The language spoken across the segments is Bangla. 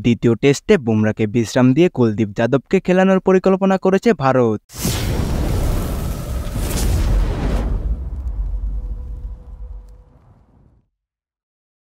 দ্বিতীয় টেস্টে বুমরাকে বিশ্রাম দিয়ে কুলদীপ যাদবকে খেলানোর পরিকল্পনা করেছে ভারত।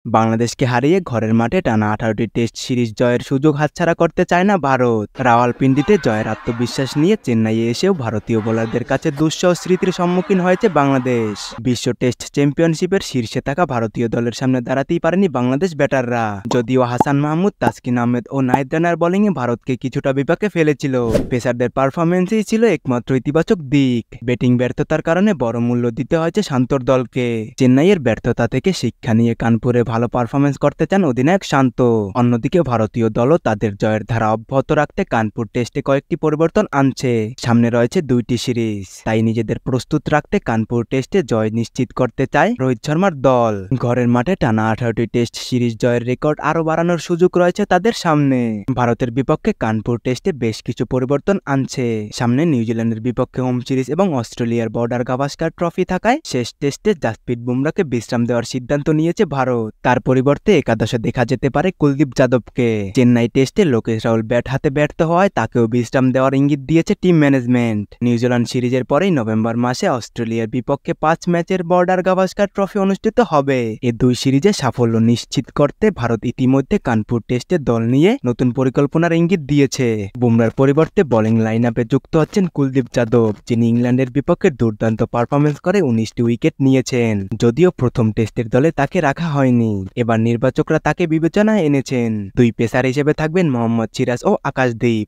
বাংলাদেশকে হারিয়ে ঘরের মাঠে টানা 18টি টেস্ট সিরিজ জয়ের সুযোগ হাতছাড়া করতে চায় না ভারত। রাওয়ালপিন্ডিতে জয়ের আত্মবিশ্বাস নিয়ে চেন্নাইয়ে এসেও ভারতীয় বোলারদের কাছে দুঃসহ স্মৃতির সম্মুখীন হয়েছে বাংলাদেশ। বিশ্ব টেস্ট চ্যাম্পিয়নশিপের শীর্ষে থাকা ভারতীয় দলের সামনে দাঁড়াতেই পারেনি বাংলাদেশ ব্যাটাররা। যদিও হাসান মাহমুদ, তাসকিন আহমেদ ও নাহিদ রানার বোলিংয়ে ভারতকে কিছুটা বিপাকে ফেলেছিল, পেসারদের পারফরমেন্সই ছিল একমাত্র ইতিবাচক দিক। ব্যাটিং ব্যর্থতার কারণে বড় মূল্য দিতে হয়েছে শান্তর দলকে। চেন্নাইয়ের ব্যর্থতা থেকে শিক্ষা নিয়ে কানপুরে ভালো পারফরমেন্স করতে চান অধিনায়ক শান্ত। অন্যদিকে ভারতীয় দলও তাদের জয়ের ধারা অব্যাহত রাখতে কানপুর টেস্টে কয়েকটি পরিবর্তন আনছে। সামনে রয়েছে 2টি সিরিজ, তাই নিজেদের প্রস্তুত রাখতে কানপুর টেস্টে জয় নিশ্চিত করতে চায় রোহিত শর্মার দল। ঘরের মাঠে টানা 18টি টেস্ট সিরিজ জয়ের রেকর্ড আরও বাড়ানোর সুযোগ রয়েছে তাদের সামনে। ভারতের বিপক্ষে কানপুর টেস্টে বেশ কিছু পরিবর্তন আনছে। সামনে নিউজিল্যান্ডের বিপক্ষে হোম সিরিজ এবং অস্ট্রেলিয়ার বর্ডার গাভাস্কার ট্রফি থাকায় শেষ টেস্টে জাসপ্রীত বুমরাকে বিশ্রাম দেওয়ার সিদ্ধান্ত নিয়েছে ভারত। তার পরিবর্তে একাদশে দেখা যেতে পারে কুলদীপ যাদবকে। চেন্নাই টেস্টে লোকেশ রাহুল ব্যাট হাতে ব্যর্থ হওয়ায় তাকেও বিশ্রাম দেওয়ার ইঙ্গিত দিয়েছে টিম ম্যানেজমেন্ট। নিউজিল্যান্ড সিরিজের পরেই নভেম্বর মাসে অস্ট্রেলিয়ার বিপক্ষে 5 ম্যাচের বর্ডার গাভাস্কার ট্রফি অনুষ্ঠিত হবে। এই 2 সিরিজে সাফল্য নিশ্চিত করতে ভারত ইতিমধ্যে কানপুর টেস্টে দল নিয়ে নতুন পরিকল্পনার ইঙ্গিত দিয়েছে। বুমরার পরিবর্তে বোলিং লাইন আপে যুক্ত হচ্ছেন কুলদীপ যাদব, যিনি ইংল্যান্ডের বিপক্ষে দুর্দান্ত পারফরমেন্স করে 19টি উইকেট নিয়েছেন। যদিও প্রথম টেস্টের দলে তাকে রাখা হয়নি, এবার নির্বাচকরা তাকে বিবেচনায় এনেছেন। 2 পেসার হিসেবে থাকবেন মোহাম্মদ সিরাজ ও আকাশদীপ।